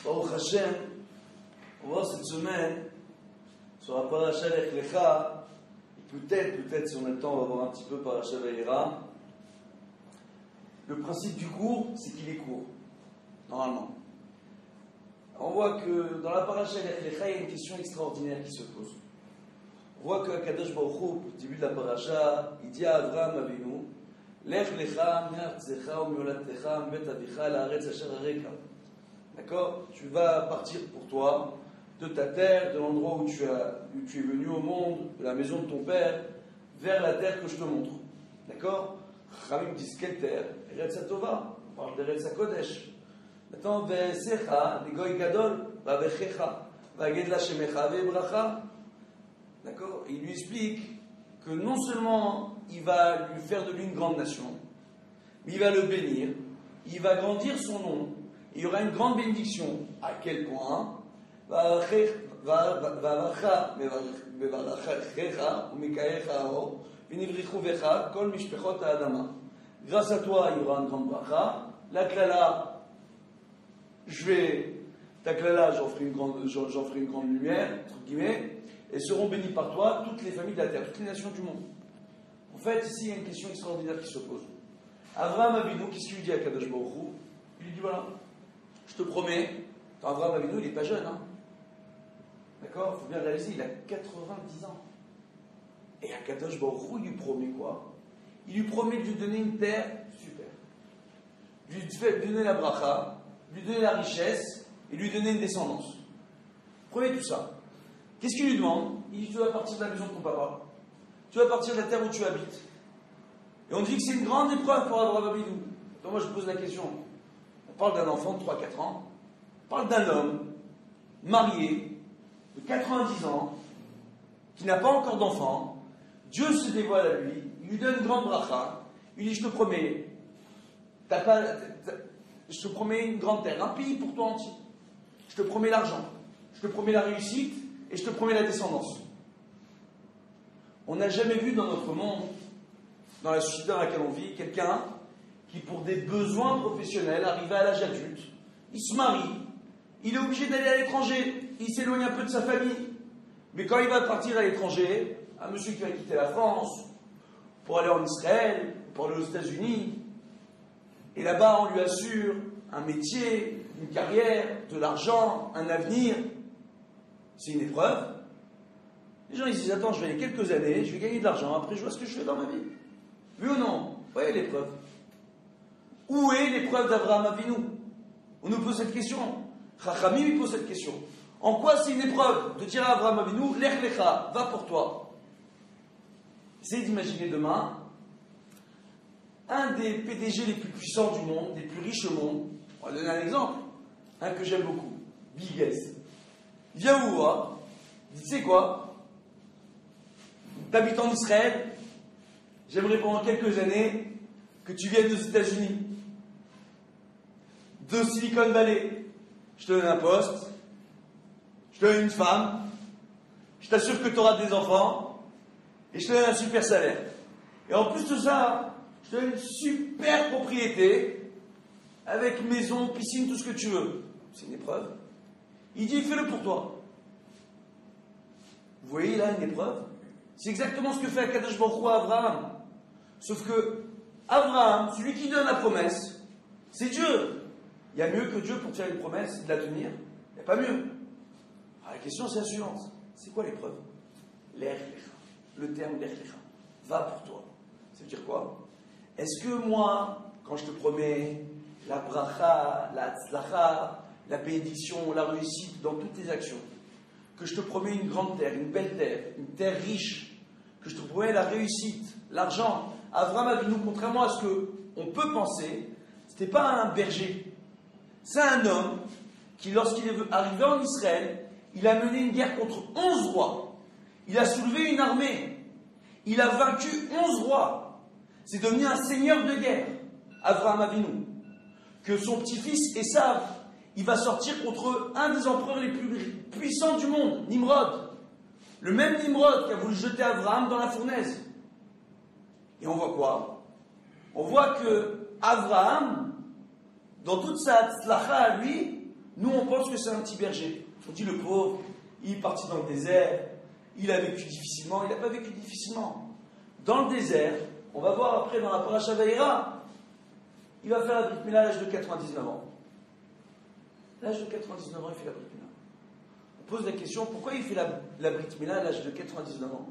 Baruch Hashem, on va voir cette semaine sur la paracha Lech Lecha. Peut-être, si on a le temps, on va voir un petit peu paracha Vayera. Le principe du cours, c'est qu'il est court, normalement. On voit que dans la paracha Lech Lecha, il y a une question extraordinaire qui se pose. On voit que Kadosh Baruch Hu, au début de la paracha, il dit à Avraham Avinu, Lech Lecha me'artzecha u'me'oladtecha me'bet avicha la'aretz asher areka. D'accord? Tu vas partir pour toi de ta terre, de l'endroit où tu es venu au monde, de la maison de ton père, vers la terre que je te montre. D'accord? Chachamim disent quelle terre? Eretz HaTova. On parle d'Eretz HaKodesh. Maintenant, ve'esecha, negoy gadol, va'vechecha, va'ged la shemecha ve'bracha. D'accord? Il lui explique que non seulement il va lui faire de lui une grande nation, mais il va le bénir, il va grandir son nom, il y aura une grande bénédiction. À quel point? Grâce à toi, il y aura une grande bracha. La klala, ta klala, j'en ferai une grande lumière, entre guillemets, et seront bénies par toi toutes les familles de la terre, toutes les nations du monde. En fait, ici, il y a une question extraordinaire qui se pose. Avraham Avinu, qu'est-ce qu'il lui dit à Kadosh Baruch Hu? Il lui dit voilà, je te promets, Avraham Avinu, il n'est pas jeune, hein. D'accord? Il faut bien réaliser, il a 90 ans. Et à Kadosh Baruch Hu, il lui promet quoi? Il lui promet de lui donner une terre super. Lui donner la bracha, lui donner la richesse, et lui donner une descendance. Promet tout ça. Qu'est-ce qu'il lui demande? Il dit, tu vas partir de la maison de ton papa. Tu vas partir de la terre où tu habites. Et on dit que c'est une grande épreuve pour Avraham Avinu. Donc moi je pose la question. On parle d'un enfant de 3-4 ans. On parle d'un homme marié de 90 ans qui n'a pas encore d'enfant. Dieu se dévoile à lui. Il lui donne une grande bracha. Il dit, je te promets, je te promets une grande terre, un pays pour toi entier. Je te promets l'argent. Je te promets la réussite. Et je te promets la descendance. On n'a jamais vu dans notre monde, dans la société dans laquelle on vit, quelqu'un qui, pour des besoins professionnels, arrivé à l'âge adulte, il se marie, il est obligé d'aller à l'étranger, il s'éloigne un peu de sa famille. Mais quand il va partir à l'étranger, un monsieur qui va quitter la France, pour aller en Israël, pour aller aux États-Unis, et là-bas on lui assure un métier, une carrière, de l'argent, un avenir. C'est une épreuve. Les gens ils se disent, attends, je vais aller quelques années, je vais gagner de l'argent, après je vois ce que je fais dans ma vie. Oui ou non? Où est l'épreuve? Où est l'épreuve d'Avraham Avinu? On nous pose cette question. Chachamim lui pose cette question. En quoi c'est une épreuve de dire à Avraham Avinu, Lech Lecha, va pour toi? Essayez d'imaginer demain, un des PDG les plus puissants du monde, les plus riches au monde, on va donner un exemple, un que j'aime beaucoup, Bill Gates. Il vient vous voir, il dit, tu sais quoi, t'habites en Israël, j'aimerais pendant quelques années que tu viennes aux États-Unis, de Silicon Valley. Je te donne un poste, je te donne une femme, je t'assure que tu auras des enfants, et je te donne un super salaire. Et en plus de ça, je te donne une super propriété, avec maison, piscine, tout ce que tu veux. C'est une épreuve. Il dit, fais-le pour toi. Vous voyez là une épreuve? C'est exactement ce que fait Kadosh Baruch Hu à Avraham. Sauf que Avraham, celui qui donne la promesse, c'est Dieu. Il y a mieux que Dieu pour faire une promesse et de la tenir. Il n'y a pas mieux. Alors la question c'est la suivante. C'est quoi l'épreuve? Lech Lecha. Le terme Lech Lecha. Va pour toi. Ça veut dire quoi? Est-ce que moi, quand je te promets la bracha, la tzlacha, la bénédiction, la réussite dans toutes tes actions, que je te promets une grande terre, une belle terre, une terre riche, que je te promets la réussite, l'argent, Avraham Avinu, contrairement à ce qu'on peut penser, c'était pas un berger. C'est un homme qui, lorsqu'il est arrivé en Israël, il a mené une guerre contre 11 rois. Il a soulevé une armée. Il a vaincu 11 rois. C'est devenu un seigneur de guerre, Avraham Avinu. Que son petit-fils Esav, il va sortir contre un des empereurs les plus puissants du monde, Nimrod. Le même Nimrod qui a voulu jeter Avraham dans la fournaise. Et on voit quoi? On voit que Avraham, dans toute sa tzlacha à lui, Nous, on pense que c'est un petit berger. On dit le pauvre, il est parti dans le désert, il a vécu difficilement, il n'a pas vécu difficilement. Dans le désert, on va voir après dans la Paracha Vaïra, il va faire la Brit Mila à l'âge de 99 ans. À l'âge de 99 ans, il fait la Brit Mila. On pose la question, pourquoi il fait la Brit Mila à l'âge de 99 ans?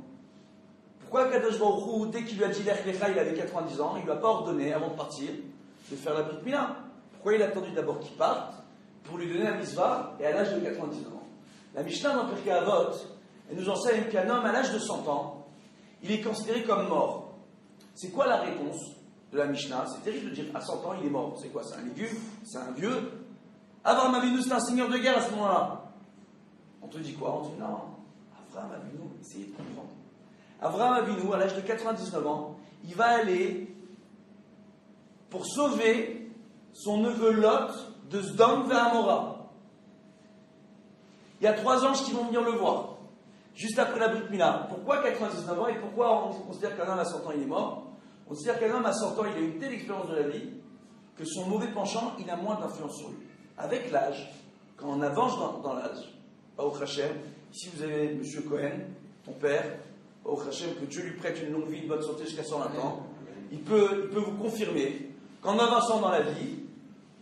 Pourquoi Kadosh Baruch Hu, dès qu'il lui a dit Lech Lecha, il avait 90 ans, il ne lui a pas ordonné, avant de partir, de faire la Brit Mila? Pourquoi il a attendu d'abord qu'il parte, pour lui donner la mitzvah, et à l'âge de 99 ans? La Mishnah dans Pirkei Avot, elle nous enseigne qu'un homme à l'âge de 100 ans, il est considéré comme mort. C'est quoi la réponse de la Mishnah? C'est terrible de dire à 100 ans il est mort. C'est quoi? C'est un légume? C'est un vieux? Avraham Avinu, c'est un seigneur de guerre à ce moment-là. On te dit quoi? On te dit non. Avraham Avinu, essayez de comprendre. Avraham Avinu, à l'âge de 99 ans, il va aller pour sauver son neveu Lot de Sdom vers Amora. Il y a 3 anges qui vont venir le voir, juste après la Brit Mila. Pourquoi 99 ans et pourquoi on considère qu'un homme à 100 ans il est mort? On considère qu'un homme à 100 ans il a une telle expérience de la vie que son mauvais penchant il a moins d'influence sur lui. Avec l'âge, quand on avance dans l'âge, Baruch Hashem, ici vous avez M. Cohen, ton père, Baruch Hashem, que Dieu lui prête une longue vie, une bonne santé jusqu'à 120 ans, il peut vous confirmer qu'en avançant dans la vie,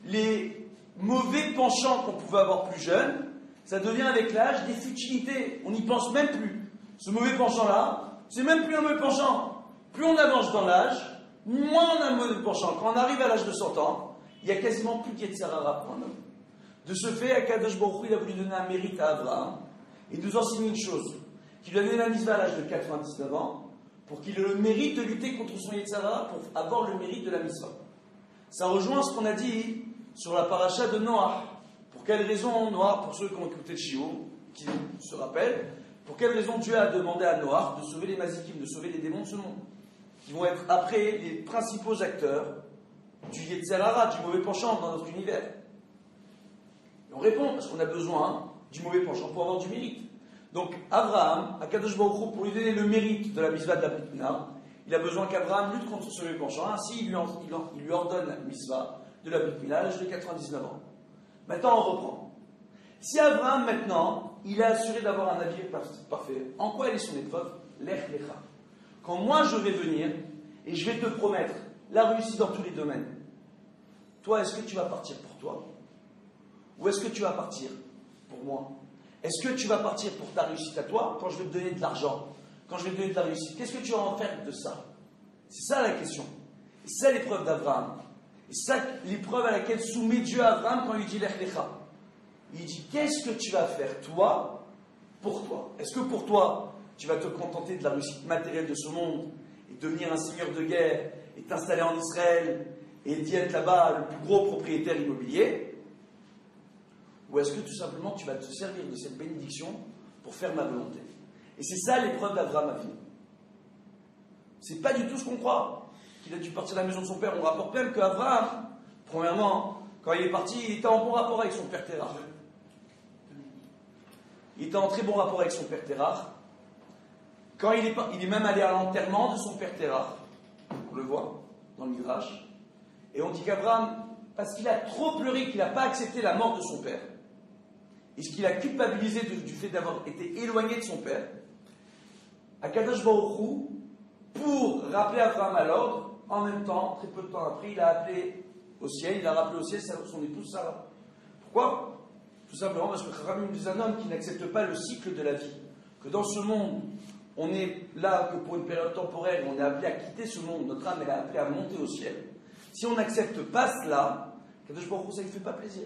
les mauvais penchants qu'on pouvait avoir plus jeunes, ça devient avec l'âge des futilités. On n'y pense même plus. Ce mauvais penchant-là, c'est même plus un mauvais penchant. Plus on avance dans l'âge, moins on a un mauvais penchant. Quand on arrive à l'âge de 100 ans, il n'y a quasiment plus de Yetzer Hara pour un homme. De ce fait, Akadosh Baruch Hu, il a voulu donner un mérite à Abraham et nous enseigner une chose, qu'il lui a donné la mitzvah à l'âge de 99 ans pour qu'il ait le mérite de lutter contre son Yetzer Hara, pour avoir le mérite de la mitzvah. Ça rejoint ce qu'on a dit sur la paracha de Noach. Pour quelle raison Noach, pour ceux qui ont écouté le Shiur, qui se rappellent, pour quelle raison Dieu a demandé à Noach de sauver les Mazikim, de sauver les démons de ce monde, qui vont être après les principaux acteurs du Yetzer Hara, du mauvais penchant dans notre univers? Et on répond parce qu'on a besoin du mauvais penchant pour avoir du mérite. Donc Abraham, à Kadosh Baruch Hu, pour lui donner le mérite de la mitzvah de la Brit Mila, il a besoin qu'Abraham lutte contre ce mauvais penchant. Ainsi, il lui ordonne la mitzvah de la Brit Mila à l'âge de 99 ans. Maintenant, on reprend. Si Abraham, maintenant, il a assuré d'avoir un avis parfait, en quoi elle est son épreuve? Lech Lecha. Quand moi je vais venir et je vais te promettre la réussite dans tous les domaines, toi, est-ce que tu vas partir pour toi? Ou est-ce que tu vas partir pour moi? Est-ce que tu vas partir pour ta réussite à toi quand je vais te donner de l'argent? Quand je vais te donner de la réussite, qu'est-ce que tu vas en faire de ça? C'est ça la question. Et c'est ça l'épreuve d'Abraham. Et c'est ça l'épreuve à laquelle soumet Dieu à Abraham quand il dit Lech Lecha. Il dit, qu'est-ce que tu vas faire toi pour toi? Est-ce que pour toi, tu vas te contenter de la réussite matérielle de ce monde et devenir un seigneur de guerre et t'installer en Israël et d'y être là-bas le plus gros propriétaire immobilier? Ou est-ce que tout simplement tu vas te servir de cette bénédiction pour faire ma volonté? Et c'est ça l'épreuve d'Abraham Avinu. C'est pas du tout ce qu'on croit. Qu'il a dû partir de la maison de son père. On rapporte même qu'Abraham, premièrement, quand il est parti, il était en bon rapport avec son père Terah. Il était en très bon rapport avec son père Terah. Quand il est même allé à l'enterrement de son père Terah. On le voit dans le Midrash. Et on dit qu'Abraham, parce qu'il a trop pleuré, qu'il n'a pas accepté la mort de son père, et ce qu'il a culpabilisé du fait d'avoir été éloigné de son père, Akadosh Baruch Hu, pour rappeler Abraham à l'ordre, en même temps, très peu de temps après, il a appelé au ciel, il a rappelé au ciel son épouse Sarah. Pourquoi? Tout simplement parce que Chachamim dit un homme qui n'accepte pas le cycle de la vie, que dans ce monde, on est là que pour une période temporaire, on est appelé à quitter ce monde, notre âme elle est appelée à monter au ciel. Si on n'accepte pas cela, Kadosh Baruch Hu, ça ne lui fait pas plaisir.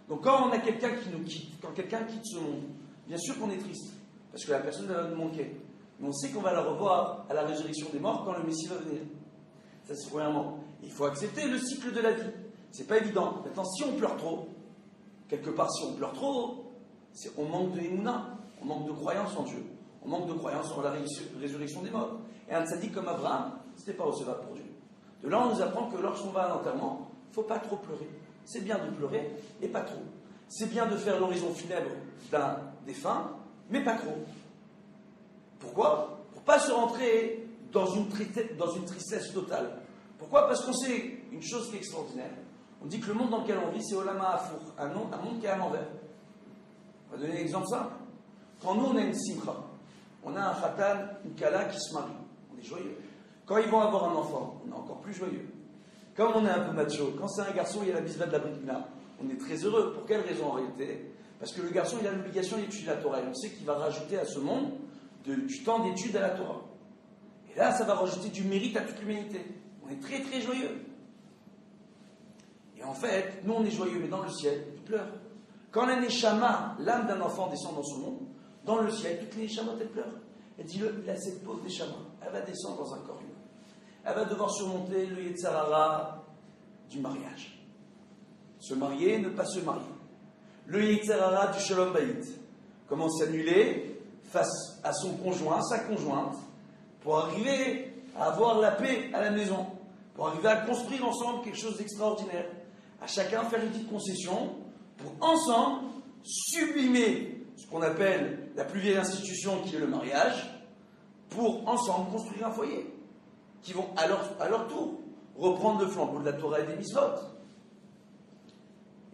Donc quand on a quelqu'un qui nous quitte, quand quelqu'un quitte ce monde, bien sûr qu'on est triste, parce que la personne va nous manquer. Mais on sait qu'on va la revoir à la résurrection des morts quand le Messie va venir. Ça c'est premièrement. Il faut accepter le cycle de la vie. C'est pas évident. Maintenant, si on pleure trop, quelque part, si on pleure trop, on manque de Emouna, on manque de croyance en Dieu, on manque de croyance en la résurrection des morts. Et un tzaddik comme Abraham, c'était pas recevable pour Dieu. De là, on nous apprend que lorsqu'on va à l'enterrement, il ne faut pas trop pleurer. C'est bien de pleurer, et pas trop. C'est bien de faire l'horizon funèbre d'un défunt, mais pas trop. Pourquoi? Pour ne pas se rentrer dans une tristesse totale. Pourquoi? Parce qu'on sait une chose qui est extraordinaire. On dit que le monde dans lequel on vit, c'est Olama Afour, un monde qui est à l'envers. On va donner un exemple simple. Quand nous, on a une simcha, on a un khatan, une kala qui se marie, on est joyeux. Quand ils vont avoir un enfant, on est encore plus joyeux. Comme on est un peu macho, quand c'est un garçon, il y a la bisba de la brikna, on est très heureux. Pour quelle raison en réalité? Parce que le garçon, il a l'obligation d'étudier la Torah. Et on sait qu'il va rajouter à ce monde du temps d'étude à la Torah. Et là, ça va rajouter du mérite à toute l'humanité. On est très très joyeux. Et en fait, nous on est joyeux, mais dans le ciel, ils pleurent. Quand la Neshama, l'âme d'un enfant, descend dans ce monde, dans le ciel, toutes les Neshamot, elles pleurent. Elle dit, cette pauvre Neshama, elle va descendre dans un corps humain. Elle va devoir surmonter le Yetzirara du mariage. Se marier, ne pas se marier. Le Yetzirara du Shalom Bayit. Comment s'annuler face à son conjoint, sa conjointe, pour arriver à avoir la paix à la maison, pour arriver à construire ensemble quelque chose d'extraordinaire. À chacun faire une petite concession pour ensemble sublimer ce qu'on appelle la plus vieille institution qui est le mariage, pour ensemble construire un foyer, qui vont à leur tour reprendre le flambeau de la Torah et des mitzvot.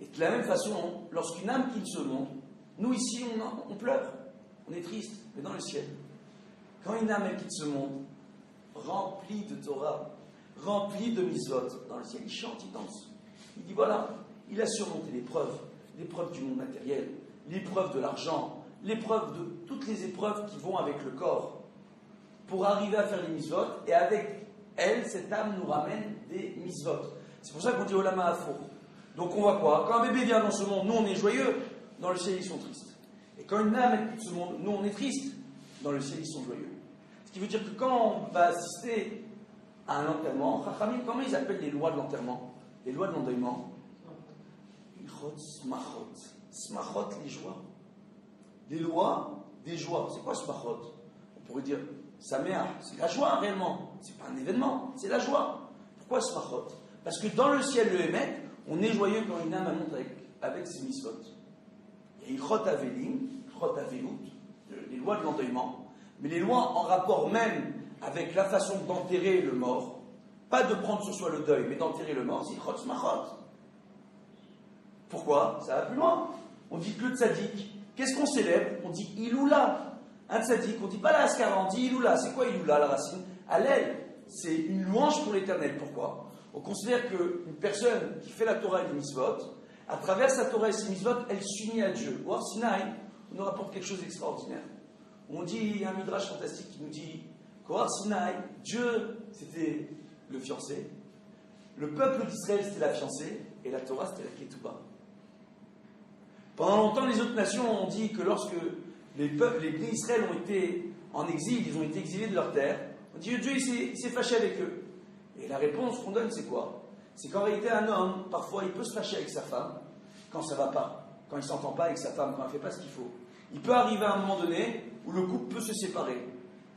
Et de la même façon, lorsqu'une âme quitte ce monde, nous ici on pleure, on est triste, mais dans le ciel, quand une âme quitte ce monde, remplie de Torah, remplie de mitzvot, dans le ciel il chante, il danse. Il dit voilà, il a surmonté l'épreuve du monde matériel, l'épreuve de l'argent, l'épreuve de toutes les épreuves qui vont avec le corps, pour arriver à faire les mitzvot, et avec elle, cette âme nous ramène des mitzvot. C'est pour ça qu'on dit Olama Afour. Donc on voit quoi? Quand un bébé vient dans ce monde, nous on est joyeux, dans le ciel ils sont tristes. Et quand une âme quitte ce monde, nous on est tristes, dans le ciel ils sont joyeux. Ce qui veut dire que quand on va assister à un enterrement, Chachamim, comment ils appellent les lois de l'enterrement? Les lois de l'endeuillement? Ilchot, smachot. Smachot, les joies. Les lois des joies. C'est quoi smachot? On pourrait dire, Saméa, c'est la joie réellement. C'est pas un événement, c'est la joie. Pourquoi smachot? Parce que dans le ciel, le Hémet, on est joyeux quand une âme monte avec ses mitzvot. Il y a Ilchot Avelim, Ilchot Avelut, les lois de l'endeuillement, mais les lois en rapport même avec la façon d'enterrer le mort, pas de prendre sur soi le deuil, mais d'enterrer le mort, c'est Ilchot Smachot. Pourquoi? Ça va plus loin. On dit que le tzaddik, qu'est-ce qu'on célèbre? On dit Iloula. Un tzaddik, on dit pas la Haskara, on dit Iloula. C'est quoi Iloula, la racine? Allel, c'est une louange pour l'éternel. Pourquoi? On considère qu'une personne qui fait la Torah et les mitzvot, à travers sa Torah et ses mitzvot, elle s'unit à Dieu. Ou Sinaï, on nous rapporte quelque chose d'extraordinaire. On dit, il y a un midrash fantastique qui nous dit qu'au Sinaï, Dieu, c'était le fiancé, le peuple d'Israël, c'était la fiancée, et la Torah, c'était la Ketouba. Pendant longtemps, les autres nations ont dit que lorsque les peuples, les Bnei Israël ont été en exil, ils ont été exilés de leur terre, on dit Dieu il s'est fâché avec eux. Et la réponse qu'on donne, c'est quoi? C'est qu'en réalité, un homme, parfois, il peut se fâcher avec sa femme quand ça ne va pas, quand il ne s'entend pas avec sa femme, quand elle ne fait pas ce qu'il faut. Il peut arriver à un moment donné où le couple peut se séparer.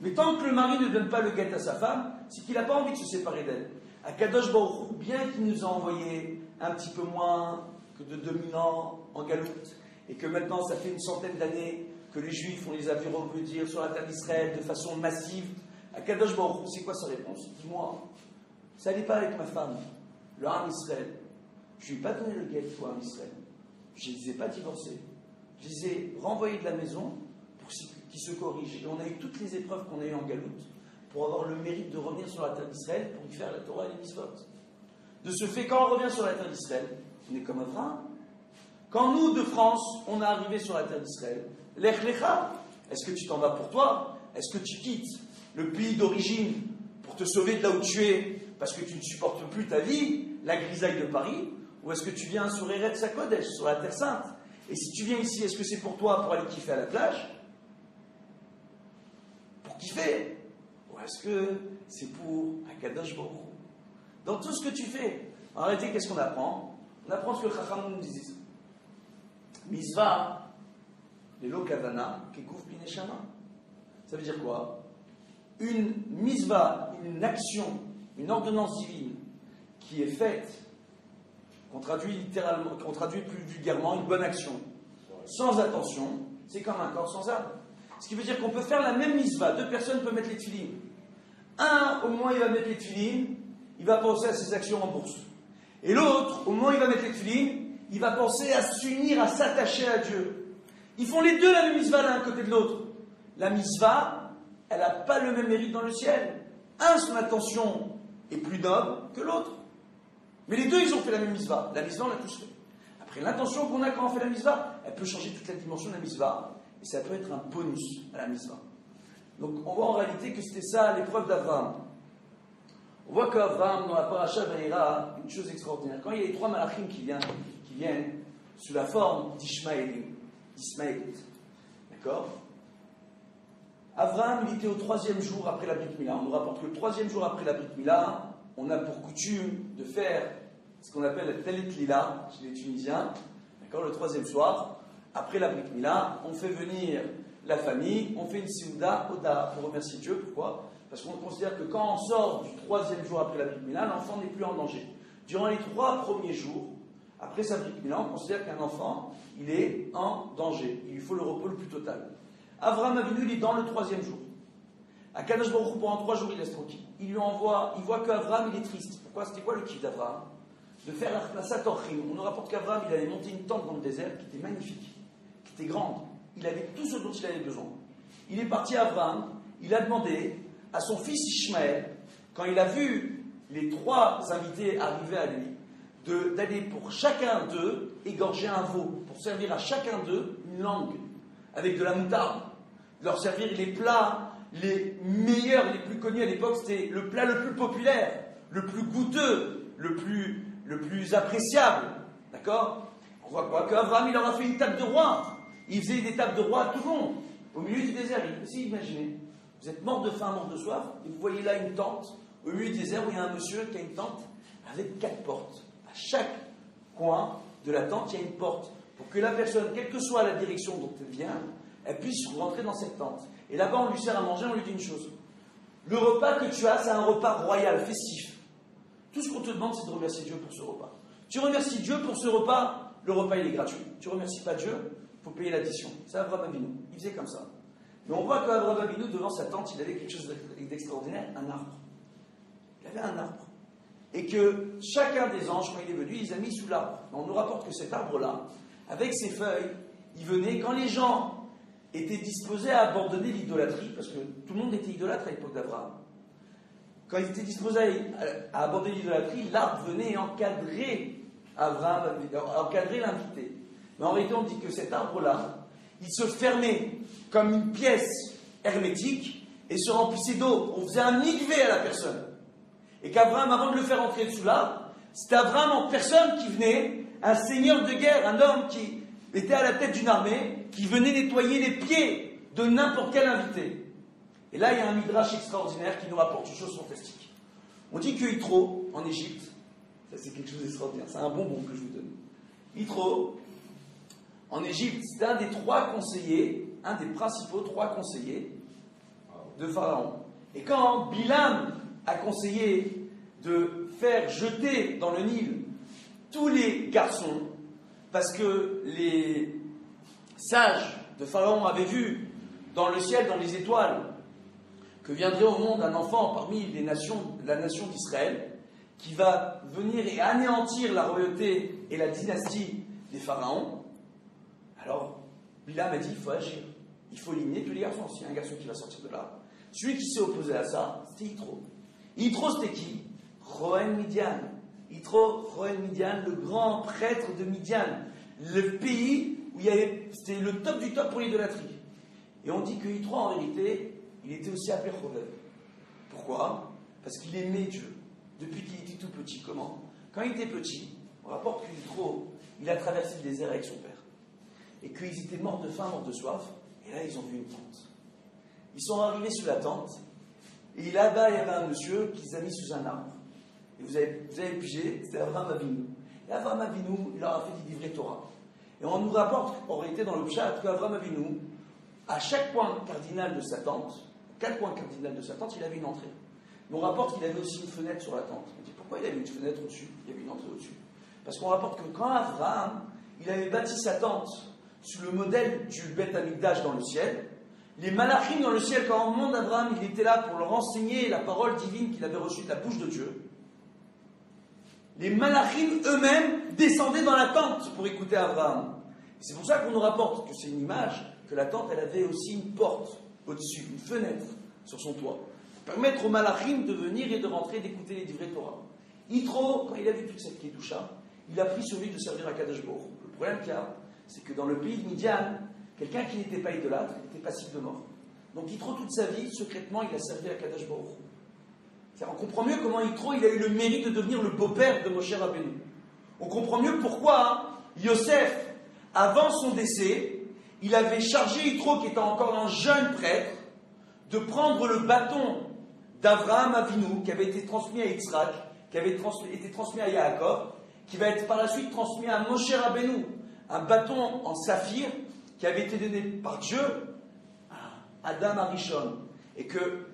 Mais tant que le mari ne donne pas le guet à sa femme, c'est qu'il n'a pas envie de se séparer d'elle. À Kadosh Baruch Hu, bien qu'il nous a envoyé un petit peu moins que de 2000 ans en galoute, et que maintenant ça fait une centaine d'années que les Juifs, on les a vu revenir sur la terre d'Israël de façon massive, à Kadosh Baruch Hu, c'est quoi sa réponse? Dis-moi, ça n'allait pas avec ma femme, le Ham Israël. Je ne lui ai pas donné le guet au Ham Israël. Je ne les ai pas divorcés. Je les ai renvoyés de la maison pour qu'ils se corrigent. Et on a eu toutes les épreuves qu'on a eues en galoute pour avoir le mérite de revenir sur la terre d'Israël pour y faire la Torah et les mitzvot. De ce fait, quand on revient sur la terre d'Israël, on est comme Abraham. Quand nous, de France, on est arrivé sur la terre d'Israël, Lech Lecha, est-ce que tu t'en vas pour toi? Est-ce que tu quittes le pays d'origine pour te sauver de là où tu es parce que tu ne supportes plus ta vie, la grisaille de Paris? Ou est-ce que tu viens sur Eretz HaKodesh, sur la Terre Sainte? Et si tu viens ici, est-ce que c'est pour toi pour aller kiffer à la plage? Pour kiffer? Ou est-ce que c'est pour Akadosh Baruch Hu? Dans tout ce que tu fais, en réalité, qu'est-ce qu'on apprend? On apprend ce que Chacham nous disent. Mitzvah, lelo kavana, kekuf bineshama. Ça veut dire quoi? Une mitzvah, une action, une ordonnance divine qui est faite, qu'on traduit littéralement, qu'on traduit plus vulgairement, une bonne action, sans attention, c'est comme un corps sans âme. Ce qui veut dire qu'on peut faire la même mitzvah, deux personnes peuvent mettre les tefilines. Un, au moment où il va mettre les tefilines, il va penser à ses actions en bourse. Et l'autre, au moment où il va mettre les tefilines, il va penser à s'unir, à s'attacher à Dieu. Ils font les deux la même mitzvah l'un à côté de l'autre. La mitzvah, elle n'a pas le même mérite dans le ciel. Un, son attention est plus noble que l'autre. Mais les deux, ils ont fait la même mitzvah. La mitzvah, on l'a tous fait. Après, l'intention qu'on a quand on fait la mitzvah, elle peut changer toute la dimension de la mitzvah. Et ça peut être un bonus à la mitzvah. Donc, on voit en réalité que c'était ça l'épreuve d'Abraham. On voit qu'Abraham, dans la paracha Vaïra, une chose extraordinaire. Quand il y a les trois malachim qui viennent sous la forme d'Ismaélites, d'accord? Abraham, il était au 3e jour après la Brit Mila. On nous rapporte que le 3e jour après la Brit Mila, on a pour coutume de faire ce qu'on appelle la Talit Lila chez les Tunisiens, d'accord? Le 3e soir, après la Brit Mila, on fait venir la famille, on fait une Seuda Oda pour remercier Dieu. Pourquoi? Parce qu'on considère que quand on sort du 3e jour après la Brit Mila, l'enfant n'est plus en danger. Durant les 3 premiers jours, après sa Brit Mila, on considère qu'un enfant, il est en danger. Il lui faut le repos le plus total. Avraham Avinu, il est dans le 3e jour. Akadosh Baruch Hu, pendant 3 jours, il laisse tranquille. Il voit qu'Avraham, il est triste. Pourquoi? C'était quoi le kiff d'Avraham? De faire la Satorchim. On nous rapporte qu'Avraham, il avait monté une tente dans le désert qui était magnifique, qui était grande. Il avait tout ce dont il avait besoin. Il est parti à Avraham, il a demandé à son fils Ishmaël, quand il a vu les 3 invités arriver à lui, d'aller pour chacun d'eux égorger un veau, pour servir à chacun d'eux une langue, avec de la moutarde, leur servir les plats les meilleurs, les plus connus à l'époque, c'était le plat le plus populaire, le plus goûteux, le plus appréciable, d'accord? On voit quoi? Qu'Abraham, il leur a fait une table de roi. Il faisait des tables de roi à tout le monde, au milieu du désert. Si, imaginez, vous êtes mort de faim, mort de soif, et vous voyez là une tente, au milieu du désert, où il y a un monsieur qui a une tente avec 4 portes. À chaque coin de la tente, il y a une porte, pour que la personne, quelle que soit la direction dont elle vient, elle puisse rentrer dans cette tente. Et là-bas, on lui sert à manger, on lui dit une chose. Le repas que tu as, c'est un repas royal, festif. Tout ce qu'on te demande, c'est de remercier Dieu pour ce repas. Tu remercies Dieu pour ce repas, le repas, il est gratuit. Tu ne remercies pas Dieu, il faut payer l'addition. C'est Abraham Avinu. Il faisait comme ça. Mais on voit qu'Abraham Avinu, devant sa tente, il avait quelque chose d'extraordinaire, un arbre. Il avait un arbre. Et que chacun des anges, quand il est venu, il les a mis sous l'arbre. On nous rapporte que cet arbre-là, avec ses feuilles, il venait, quand les gens étaient disposés à abandonner l'idolâtrie, parce que tout le monde était idolâtre à l'époque d'Abraham. Quand ils étaient disposés à abandonner l'idolâtrie, l'arbre venait encadrer Abraham, encadrer l'invité. Mais en réalité, on dit que cet arbre-là, il se fermait comme une pièce hermétique et se remplissait d'eau. On faisait un mikvé à la personne. Et qu'Abraham, avant de le faire entrer sous l'arbre, c'était Abraham en personne qui venait, un seigneur de guerre, un homme qui était à la tête d'une armée, qui venait nettoyer les pieds de n'importe quel invité. Et là, il y a un midrash extraordinaire qui nous rapporte une chose fantastique. On dit que Yitro, en Égypte, ça c'est quelque chose d'extraordinaire, c'est un bonbon que je vous donne. Yitro, en Égypte, c'est un des 3 conseillers, un des principaux 3 conseillers de Pharaon. Et quand Bilam a conseillé de faire jeter dans le Nil tous les garçons, parce que les sages de Pharaon avaient vu dans le ciel, dans les étoiles, que viendrait au monde un enfant parmi la nation d'Israël, qui va venir et anéantir la royauté et la dynastie des pharaons. Alors, Bilam a dit, il faut agir. Il faut éliminer tous les garçons. S'il y a un garçon qui va sortir de là. Celui qui s'est opposé à ça, c'était Yitro. Yitro, c'était qui? Roen Midian. Yitro, Roen Midian, le grand prêtre de Midian. Le pays où c'était le top du top pour l'idolâtrie. Et on dit que Yitro, en vérité, il était aussi appelé Chovev. Pourquoi? Parce qu'il aimait Dieu. Depuis qu'il était tout petit. Comment? Quand il était petit, on rapporte que Yitro, il a traversé le désert avec son père. Et qu'ils étaient morts de faim, morts de soif. Et là, ils ont vu une tente. Ils sont arrivés sous la tente. Et là-bas, il y avait un monsieur qui les a mis sous un arbre. Et vous avez pigé, c'était Avraham Avinu. Et Avraham Avinu, il leur a fait des livrets Torah. Et on nous rapporte, en réalité, dans le Pshat, qu'Avraham Avinu, à chaque point cardinal de sa tente, 4 points cardinaux de sa tente, il avait une entrée. Mais on rapporte qu'il avait aussi une fenêtre sur la tente. On dit, pourquoi il avait une fenêtre au-dessus? Il y avait une entrée au-dessus. Parce qu'on rapporte que quand Avraham, il avait bâti sa tente sous le modèle du Beth Amikdash dans le ciel, les malachim dans le ciel, quand au monde d'Abraham, il était là pour leur enseigner la parole divine qu'il avait reçue de la bouche de Dieu. les malachim eux-mêmes descendaient dans la tente pour écouter Abraham. Et c'est pour ça qu'on nous rapporte que c'est une image, que la tente, elle avait aussi une porte au-dessus, une fenêtre sur son toit, pour permettre aux malachim de venir et de rentrer, d'écouter les divrei Torah. Yitro, quand il a vu toute cette Kedusha, il a pris sur lui de servir à Kadosh Baruch Hu. Le problème qu'il y a, c'est que dans le pays de Midian, quelqu'un qui n'était pas idolâtre était passible de mort. Donc Yitro, toute sa vie, secrètement, il a servi à Kadosh Baruch Hu. On comprend mieux comment Yitro, il a eu le mérite de devenir le beau-père de Moshe Rabbeinu. On comprend mieux pourquoi Yosef, avant son décès, il avait chargé Yitro, qui était encore un jeune prêtre, de prendre le bâton d'Avraham Avinu, qui avait été transmis à Yitzhak, qui avait été transmis à Yaakov, qui va être par la suite transmis à Moshe Rabbeinu, un bâton en saphir qui avait été donné par Dieu à Adam Arishon, et que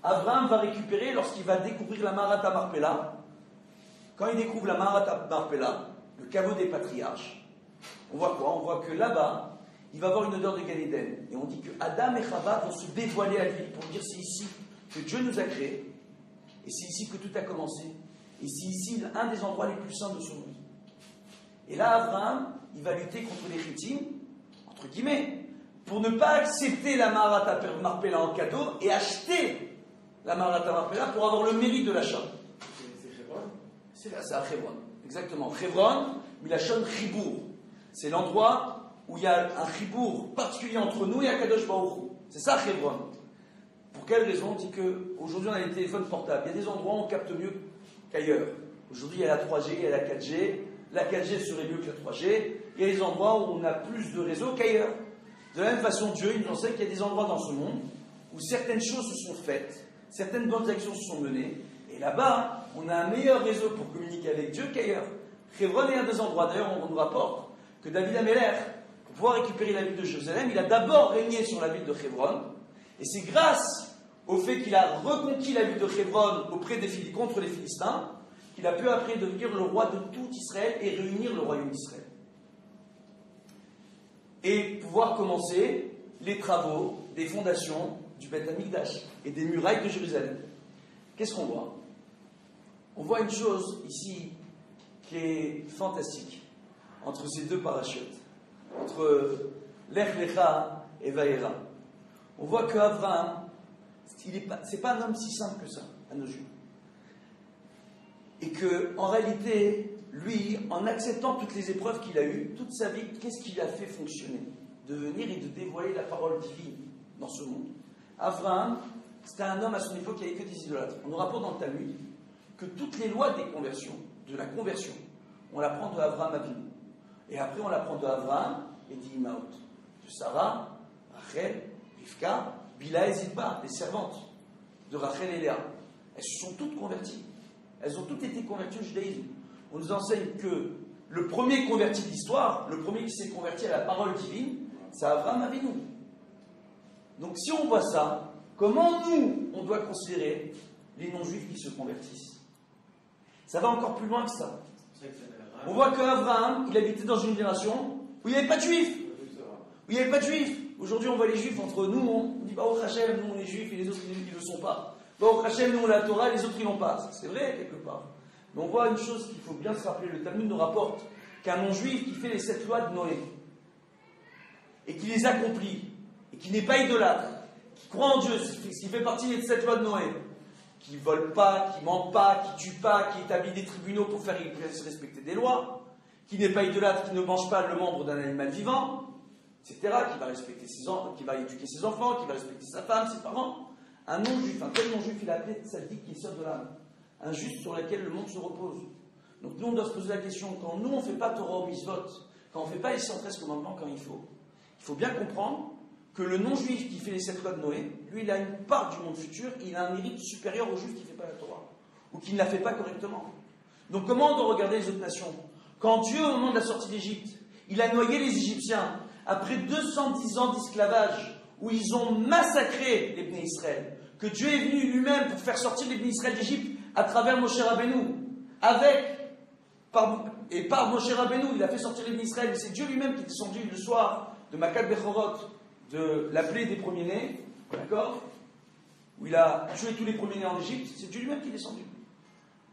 Abraham va récupérer lorsqu'il va découvrir la Marat Marpella. Quand il découvre la Marat Marpella, le caveau des patriarches, on voit quoi? On voit que là-bas, il va avoir une odeur de Gan Eden. Et on dit que Adam et Chava vont se dévoiler à lui pour dire c'est ici que Dieu nous a créés, et c'est ici que tout a commencé, et c'est ici un des endroits les plus saints de son monde. Et là, Abraham, il va lutter contre les Hittim, entre guillemets, pour ne pas accepter la Marat Marpella en cadeau et acheter la Marat Marpella pour avoir le mérite de l'achat. C'est à Hebron, exactement. Hebron, Milachon Chibour. C'est l'endroit où il y a un chibour particulier entre nous et Akadosh Baruch Hu. C'est ça Hebron. Pour quelle raison? On dit qu'aujourd'hui on a les téléphones portables. Il y a des endroits où on capte mieux qu'ailleurs. Aujourd'hui il y a la 3G, il y a la 4G. La 4G serait mieux que la 3G. Il y a des endroits où on a plus de réseaux qu'ailleurs. De la même façon, Dieu il nous enseigne qu'il y a des endroits dans ce monde où certaines choses se sont faites, certaines bonnes actions se sont menées, et là-bas, on a un meilleur réseau pour communiquer avec Dieu qu'ailleurs. Hebron est un des endroits, d'ailleurs on nous rapporte que David Améler, pour pouvoir récupérer la ville de Jérusalem, il a d'abord régné sur la ville de Hebron, et c'est grâce au fait qu'il a reconquis la ville de Hebron contre les Philistins, qu'il a pu après devenir le roi de tout Israël et réunir le royaume d'Israël. Et pouvoir commencer les travaux des fondations du Beth Amikdash et des murailles de Jérusalem. Qu'est-ce qu'on voit? On voit une chose ici qui est fantastique entre ces deux parachutes, entre Lech Lecha et Vaïra. On voit qu'Abraham, c'est pas un homme si simple que ça, à nos yeux. Et qu'en réalité, lui, en acceptant toutes les épreuves qu'il a eues, toute sa vie, qu'est-ce qu'il a fait fonctionner? De venir et de dévoiler la parole divine dans ce monde. Abraham, c'était un homme à son époque qui n'avait que des idolâtres. On nous rapporte dans le Talmud que toutes les lois des conversions, de la conversion, on l'apprend de Abraham Avinu. Et après, on l'apprend de Abraham et d'Imaot, de Sarah, Rachel, Rivka, Bila et Zilpa, les servantes de Rachel et Léa. Elles se sont toutes converties. Elles ont toutes été converties au judaïsme. On nous enseigne que le premier converti de l'histoire, le premier qui s'est converti à la parole divine, c'est Abraham Avinu. Donc si on voit ça, comment nous, on doit considérer les non-juifs qui se convertissent? Ça va encore plus loin que ça. On voit qu'Abraham, il habitait dans une génération où il n'y avait pas de juifs. Où il n'y avait pas de juifs. Aujourd'hui, on voit les juifs entre nous, on dit Baruch Hashem, nous on est juifs et les autres ils ne le sont pas. Baruch Hashem, nous on a la Torah et les autres ils l'ont pas. C'est vrai, quelque part. Mais on voit une chose qu'il faut bien se rappeler. Le Talmud nous rapporte qu'un non-juif qui fait les 7 lois de Noé et qui les accomplit et qui n'est pas idolâtre, qui croit en Dieu, qui fait partie des 7 lois de Noé, qui ne vole pas, qui ment pas, qui tue pas, qui établit des tribunaux pour faire respecter des lois, qui n'est pas idolâtre, qui ne mange pas le membre d'un animal vivant, etc., qui va respecter ses enfants, qui va éduquer ses enfants, qui va respecter sa femme, ses parents. Un non-juif, un tel non-juif, il a appelé tzaddik qui sort de l'âme, un juste sur lequel le monde se repose. Donc nous, on doit se poser la question, quand nous, on ne fait pas Torah ou Mitzvot, quand on ne fait pas les 113 commandements quand il faut bien comprendre que le non-juif qui fait les 7 lois de Noé, lui, il a une part du monde futur, il a un mérite supérieur au juif qui ne fait pas la Torah, ou qui ne la fait pas correctement. Donc comment on doit regarder les autres nations? Quand Dieu, au moment de la sortie d'Égypte, il a noyé les Égyptiens, après 210 ans d'esclavage, où ils ont massacré les Bnei Israël, que Dieu est venu lui-même pour faire sortir les Bnei Israël d'Égypte à travers Moshe Rabbeinu, par Moshe Rabbeinu, il a fait sortir les Bnei Israël, et c'est Dieu lui-même qui est descendu le soir de Makat Bechorot, de la plaie des premiers-nés, d'accord, où il a tué tous les premiers-nés en Égypte, c'est Dieu lui-même qui est descendu.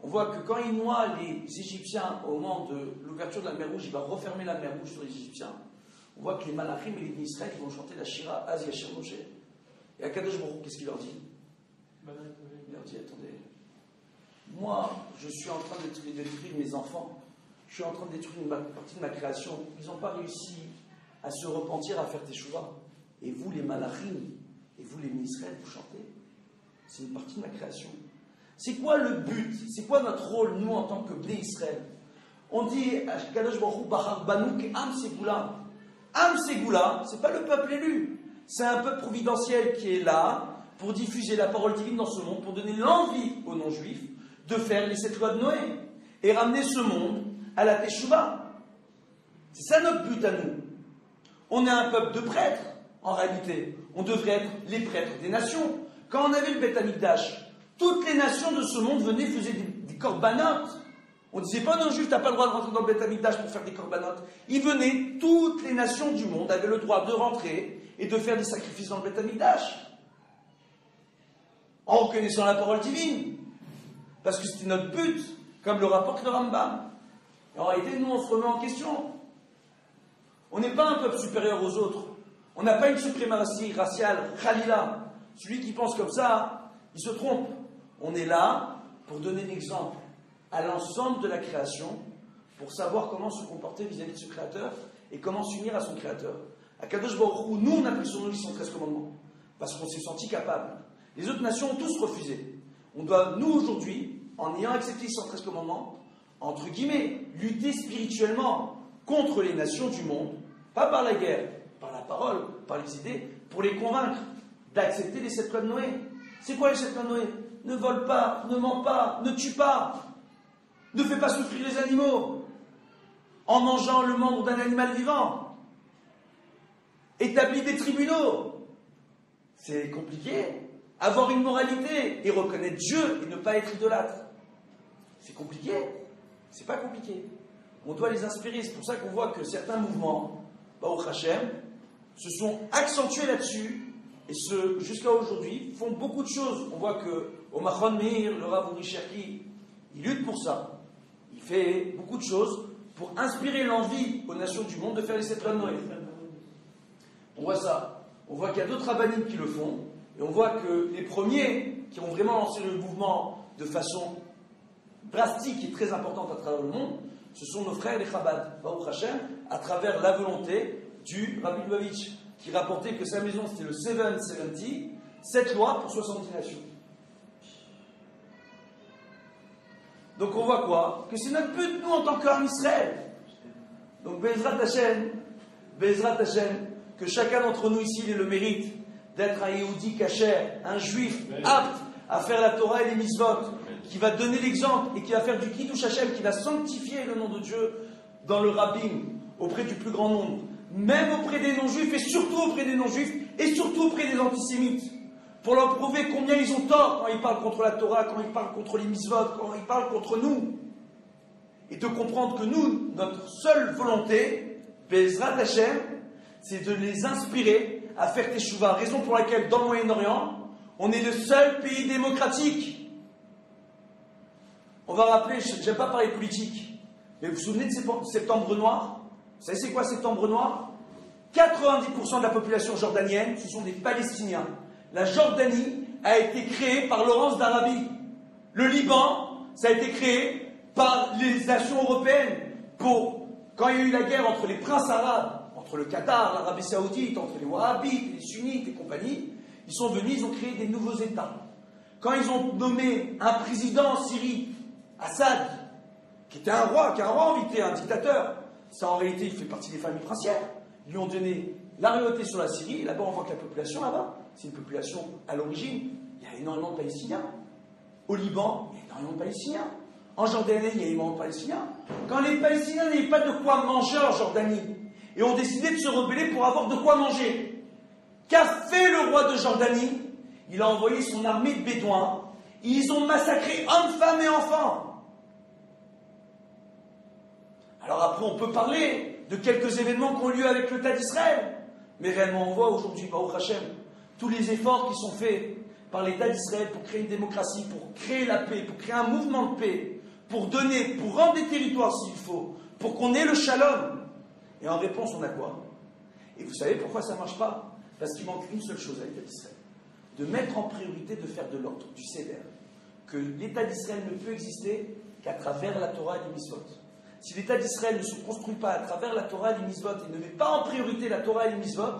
On voit que quand il noie les Égyptiens au moment de l'ouverture de la mer Rouge, il va refermer la mer Rouge sur les Égyptiens. On voit que les Malachim et les Israël vont chanter la Shira Az Yashir Moshe. Et Akadosh Baruch Hu, qu'est-ce qu'il leur dit? Il leur dit, attendez, moi, je suis en train de détruire mes enfants, je suis en train de détruire une partie de ma création. Ils n'ont pas réussi à se repentir, à faire teshuva. Et vous, les Malachim, et vous, les Israël, vous chantez. C'est une partie de ma création. C'est quoi le but? C'est quoi notre rôle, nous, en tant que Bnei Israël? On dit, Akadosh Baruch Hu, Bahar Banouk, Am Segula. Am Segula, c'est pas le peuple élu. C'est un peuple providentiel qui est là pour diffuser la parole divine dans ce monde, pour donner l'envie aux non-juifs de faire les 7 lois de Noé et ramener ce monde à la Teshuvah. C'est ça notre but à nous. On est un peuple de prêtres, en réalité. On devrait être les prêtres des nations. Quand on avait le Beth Amikdash, toutes les nations de ce monde venaient, faisaient des corbanotes. On ne disait pas non juif, tu n'as pas le droit de rentrer dans le Beth Amikdash pour faire des corbanotes. Ils venaient, toutes les nations du monde avaient le droit de rentrer et de faire des sacrifices dans le Beth Amikdash. En reconnaissant la parole divine. Parce que c'était notre but, comme le rapporte le Rambam. Et en réalité, nous, on se remet en question. On n'est pas un peuple supérieur aux autres. On n'a pas une suprématie raciale, Khalila. Celui qui pense comme ça, il se trompe. On est là pour donner l'exemple à l'ensemble de la création, pour savoir comment se comporter vis-à-vis de ce créateur et comment s'unir à son créateur. À Kadosh Baruch Hu, nous, on a pris sur nous les 113 commandements, parce qu'on s'est senti capable. Les autres nations ont tous refusé. On doit, nous, aujourd'hui, en ayant accepté les 113 commandements, entre guillemets, lutter spirituellement contre les nations du monde, pas par la guerre, par la parole, par les idées, pour les convaincre d'accepter les 7 lois de Noé. C'est quoi les 7 lois de Noé? Ne vole pas, ne mens pas, ne tue pas, ne fais pas souffrir les animaux en mangeant le membre d'un animal vivant. Établis des tribunaux. C'est compliqué. Avoir une moralité et reconnaître Dieu et ne pas être idolâtre. C'est compliqué. C'est pas compliqué. On doit les inspirer. C'est pour ça qu'on voit que certains mouvements, Baruch Hashem, se sont accentués là-dessus et jusqu'à aujourd'hui font beaucoup de choses. On voit que au Machon Meir, le Rav Uri Cherki, il lutte pour ça. Il fait beaucoup de choses pour inspirer l'envie aux nations du monde de faire les 7 lois de Noé. On voit ça. On voit qu'il y a d'autres rabbinim qui le font. Et on voit que les premiers qui ont vraiment lancé le mouvement de façon drastique et très importante à travers le monde, ce sont nos frères les Chabad, Baruch Hashem, à travers la volonté du Rabbi Lubavitch, qui rapportait que sa maison c'était le 770, 7 lois pour 70 nations. Donc on voit quoi? Que c'est notre but, nous, en tant qu'armée Israël. Donc Bezrat Hashem, que chacun d'entre nous ici ait le mérite d'être un Yehudi kasher, un juif apte à faire la Torah et les mitzvot, qui va donner l'exemple et qui va faire du Kiddush Hashem, qui va sanctifier le nom de Dieu dans le rabbin, auprès du plus grand nombre, même auprès des non-juifs et surtout auprès des non-juifs et surtout auprès des antisémites, pour leur prouver combien ils ont tort quand ils parlent contre la Torah, quand ils parlent contre les mitzvot, quand ils parlent contre nous. Et de comprendre que nous, notre seule volonté, Bezrat Hashem, c'est de les inspirer à faire teshuva, raison pour laquelle dans le Moyen-Orient, on est le seul pays démocratique. On va rappeler, je n'aime pas parler politique, mais vous vous souvenez de Septembre Noir? Vous savez c'est quoi Septembre Noir? 90% de la population jordanienne, ce sont des Palestiniens. La Jordanie a été créée par Laurence d'Arabie. Le Liban, ça a été créé par les nations européennes quand il y a eu la guerre entre les princes arabes, entre le Qatar, l'Arabie Saoudite, entre les Wahhabites, les Sunnites et compagnie, ils sont venus, ils ont créé des nouveaux États. Quand ils ont nommé un président en Syrie, Assad, qui était un roi, en réalité un dictateur, ça en réalité il fait partie des familles princières, ils lui ont donné la royauté sur la Syrie, et là-bas on voit que la population là-bas, c'est une population à l'origine, il y a énormément de Palestiniens. Au Liban, il y a énormément de Palestiniens. En Jordanie, il y a énormément de Palestiniens. Quand les Palestiniens n'avaient pas de quoi manger en Jordanie, et ont décidé de se rebeller pour avoir de quoi manger, qu'a fait le roi de Jordanie? Il a envoyé son armée de bédouins, et ils ont massacré hommes, femmes et enfants. Alors après, on peut parler de quelques événements qui ont lieu avec l'État d'Israël, mais réellement, on voit aujourd'hui, Baruch Hashem, tous les efforts qui sont faits par l'État d'Israël pour créer une démocratie, pour créer la paix, pour créer un mouvement de paix, pour donner, pour rendre des territoires s'il faut, pour qu'on ait le shalom. Et en réponse, on a quoi? Et vous savez pourquoi ça ne marche pas? Parce qu'il manque une seule chose à l'État d'Israël. De mettre en priorité de faire de l'ordre, du sévère. Que l'État d'Israël ne peut exister qu'à travers la Torah et les mitzvot. Si l'État d'Israël ne se construit pas à travers la Torah et les mitzvot et ne met pas en priorité la Torah et les mitzvot,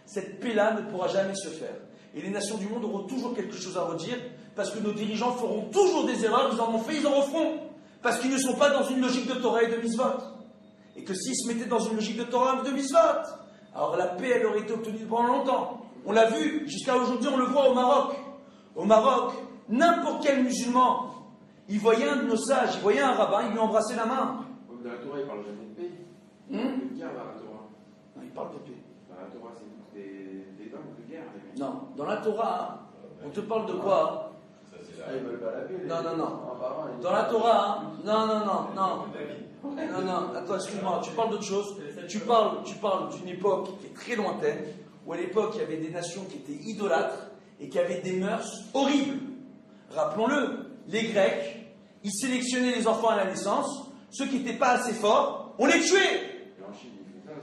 cette paix-là ne pourra jamais se faire. Et les nations du monde auront toujours quelque chose à redire, parce que nos dirigeants feront toujours des erreurs, ils en ont fait, ils en referont. Parce qu'ils ne sont pas dans une logique de Torah et de mitzvot. Et que s'ils se mettaient dans une logique de Torah et de mitzvot, alors la paix, elle aurait été obtenue pendant longtemps. On l'a vu, jusqu'à aujourd'hui, on le voit au Maroc. Au Maroc, n'importe quel musulman, il voyait un de nos sages, il voyait un rabbin, il lui embrassait la main. Dans la Torah, il parle jamais de paix. De guerre dans la Torah. Non, il parle de paix. Dans la Torah, c'est des dons de guerre. Non, dans la Torah, on te parle de quoi? Ils veulent pas la paix. Non. Dans la Torah, non. Attends, excuse-moi, tu parles d'autre chose. Tu parles d'une époque qui est très lointaine, où à l'époque, il y avait des nations qui étaient idolâtres et qui avaient des mœurs horribles. Rappelons-le, les Grecs, ils sélectionnaient les enfants à la naissance, ceux qui n'étaient pas assez forts, on les tuait. Et en Chine, ils font ça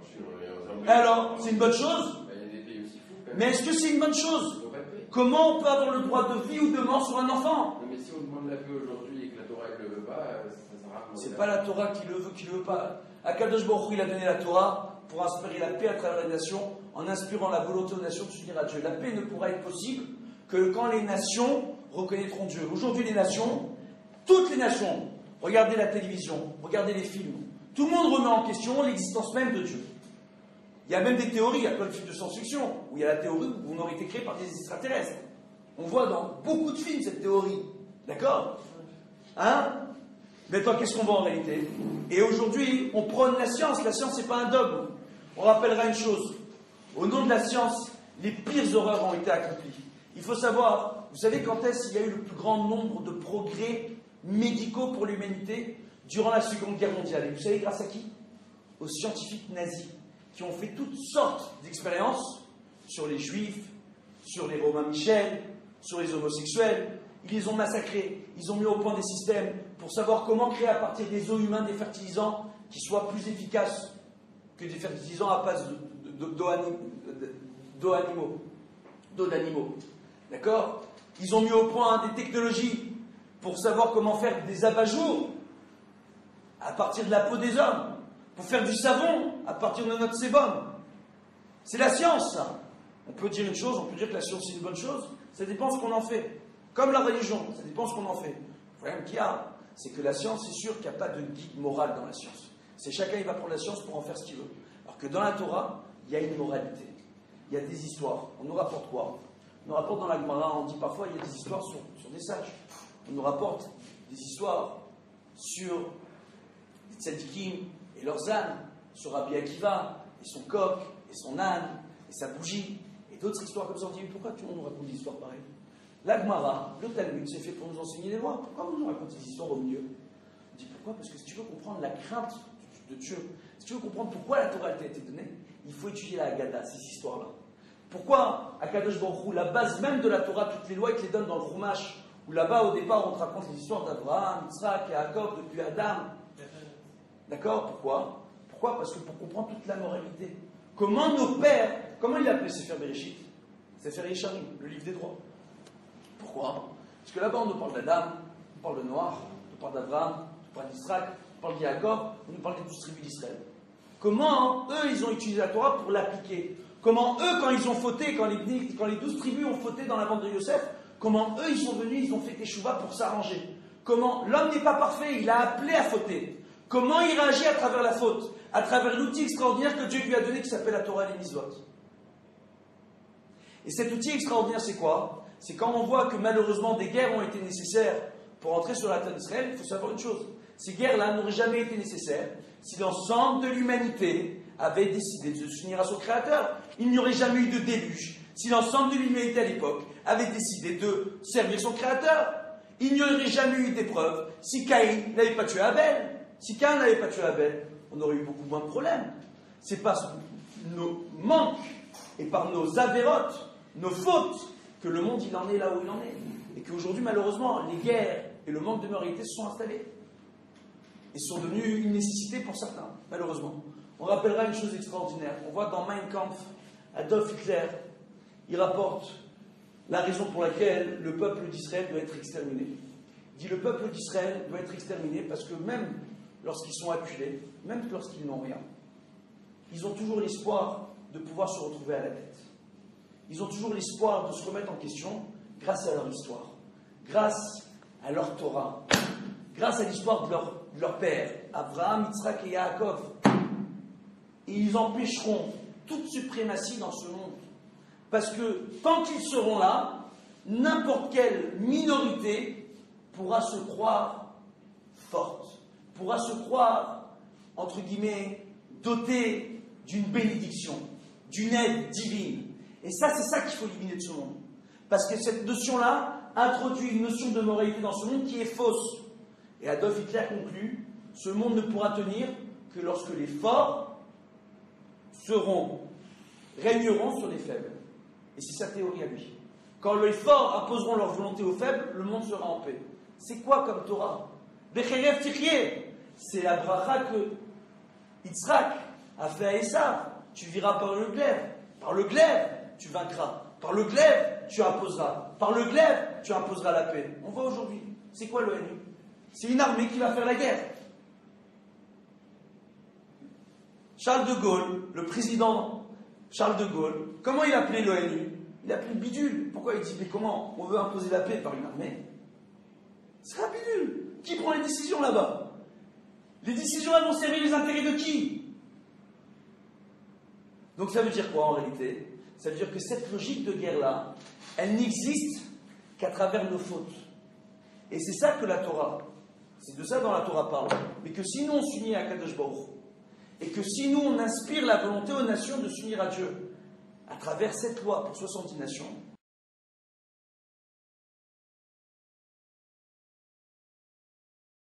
aussi. Alors, c'est une bonne chose? Il y a des pays aussi fous. Mais est-ce que c'est une bonne chose? Ils n'ont pas de paix. Comment on peut avoir le droit de vie ou de mort sur un enfant? Non, mais si on demande la paix aujourd'hui et que la Torah ne le veut pas, ça sert à rien. C'est pas la Torah qui le veut, qui le veut pas. Akadosh Baruch Hu, il a donné la Torah pour inspirer la paix à travers les nations, en inspirant la volonté aux nations de s'unir à Dieu. La paix ne pourra être possible que quand les nations reconnaîtront Dieu. Aujourd'hui, les nations, toutes les nations, regardez la télévision, regardez les films, tout le monde remet en question l'existence même de Dieu. Il y a même des théories, il y a plein de films de science-fiction, où il y a la théorie où on aurait été créé par des extraterrestres. On voit dans beaucoup de films cette théorie. D'accord? Hein? Maintenant, qu'est-ce qu'on voit en réalité? Et aujourd'hui, on prône la science. La science, c'est pas un dogme. On rappellera une chose. Au nom de la science, les pires horreurs ont été accomplies. Il faut savoir, vous savez quand est-ce qu'il y a eu le plus grand nombre de progrès médicaux pour l'humanité? Durant la Seconde Guerre mondiale. Et vous savez grâce à qui? Aux scientifiques nazis, qui ont fait toutes sortes d'expériences sur les juifs, sur les Romains Michel, sur les homosexuels. Ils les ont massacrés. Ils ont mis au point des systèmes pour savoir comment créer à partir des os humains des fertilisants qui soient plus efficaces que des fertilisants à base d'eau d'animaux. D'accord? Ils ont mis au point des technologies pour savoir comment faire des abat-jours à partir de la peau des hommes, pour faire du savon à partir de notre sébum. C'est la science, ça. On peut dire une chose, on peut dire que la science c'est une bonne chose, ça dépend de ce qu'on en fait. Comme la religion, ça dépend de ce qu'on en fait. Le problème qu'il y a, c'est que la science, c'est sûr qu'il n'y a pas de guide moral dans la science. C'est chacun, il va prendre la science pour en faire ce qu'il veut. Alors que dans la Torah, il y a une moralité. Il y a des histoires. On nous rapporte quoi? On nous rapporte dans la Gemara, on dit parfois, il y a des histoires sur des sages. On nous rapporte des histoires sur les tzadikim et leurs ânes, sur Rabbi Akiva et son coq et son âne et sa bougie, et d'autres histoires comme ça. On dit, mais pourquoi on nous raconte des histoires pareilles? La Gemara, le Talmud, c'est fait pour nous enseigner les lois. Pourquoi on nous raconte ces histoires au milieu? On dit pourquoi? Parce que si tu veux comprendre la crainte de Dieu, si tu veux comprendre pourquoi la Torah t'a été donnée, il faut étudier la Haggadah, ces histoires-là. Pourquoi Akadosh Baruch Hu, la base même de la Torah, toutes les lois, il te les donne dans le Chumash, où là-bas, au départ, on te raconte les histoires d'Abraham, Yitzhak, Yaakov, depuis Adam. D'accord? Pourquoi? Pourquoi? Parce que pour comprendre toute la moralité. Comment nos pères, comment il a appelé Sefer Bereshit? Sefer Yesharim, le livre des droits. Pourquoi? Parce que là-bas, on nous parle d'Adam, on parle de Noach, on nous parle d'Abraham, on nous parle d'Israël, on parle de Yaakov, on nous parle des 12 tribus d'Israël. Comment, eux, ils ont utilisé la Torah pour l'appliquer? Comment, eux, quand ils ont fauté, quand les 12 tribus ont fauté dans la bande de Yosef, comment, eux, ils sont venus, ils ont fait teshuva pour s'arranger? Comment, l'homme n'est pas parfait, il a appelé à fauter. Comment il réagit à travers la faute? À travers l'outil extraordinaire que Dieu lui a donné qui s'appelle la Torah et les mitzvot. Et cet outil extraordinaire, c'est quoi? C'est quand on voit que malheureusement des guerres ont été nécessaires pour entrer sur la terre d'Israël. Il faut savoir une chose, ces guerres-là n'auraient jamais été nécessaires si l'ensemble de l'humanité avait décidé de s'unir à son Créateur. Il n'y aurait jamais eu de déluge si l'ensemble de l'humanité à l'époque avait décidé de servir son Créateur. Il n'y aurait jamais eu d'épreuve si Caïn n'avait pas tué Abel. Si Caïn n'avait pas tué Abel, on aurait eu beaucoup moins de problèmes. C'est par nos manques et par nos avérotes, nos fautes, que le monde il en est là où il en est. Et qu'aujourd'hui, malheureusement, les guerres et le manque de moralité se sont installés. Et sont devenus une nécessité pour certains, malheureusement. On rappellera une chose extraordinaire. On voit dans Mein Kampf, Adolf Hitler, il rapporte la raison pour laquelle le peuple d'Israël doit être exterminé. Il dit le peuple d'Israël doit être exterminé parce que même lorsqu'ils sont acculés, même lorsqu'ils n'ont rien, ils ont toujours l'espoir de pouvoir se retrouver à la tête. Ils ont toujours l'espoir de se remettre en question grâce à leur histoire, grâce à leur Torah, grâce à l'histoire de leur père, Abraham, Yitzhak et Yaakov. Et ils empêcheront toute suprématie dans ce monde. Parce que tant qu'ils seront là, n'importe quelle minorité pourra se croire forte, pourra se croire, entre guillemets, dotée d'une bénédiction, d'une aide divine. Et ça, c'est ça qu'il faut éliminer de ce monde. Parce que cette notion-là introduit une notion de moralité dans ce monde qui est fausse. Et Adolf Hitler conclut, ce monde ne pourra tenir que lorsque les forts régneront sur les faibles. Et c'est sa théorie à lui. Quand les forts imposeront leur volonté aux faibles, le monde sera en paix. C'est quoi comme Torah? Becherev Tichye. C'est la bracha que Yitzhak a fait à Esav. Tu vivras par le glaive. Par le glaive, tu vaincras. Par le glaive, tu imposeras. Par le glaive, tu imposeras la paix. On voit aujourd'hui. C'est quoi l'ONU? C'est une armée qui va faire la guerre. Charles de Gaulle, le président Charles de Gaulle, comment il appelait l'ONU? Il appelait le bidule. Pourquoi il dit, mais comment on veut imposer la paix par une armée? C'est un bidule. Qui prend les décisions là-bas? Les décisions, elles vont servir les intérêts de qui? Donc ça veut dire quoi en réalité? Ça veut dire que cette logique de guerre-là, elle n'existe qu'à travers nos fautes. Et c'est ça que la Torah, c'est de ça dont la Torah parle. Mais que si nous on s'unit à Kadosh Baruch Hu, et que si nous on inspire la volonté aux nations de s'unir à Dieu, à travers cette loi pour 70 nations,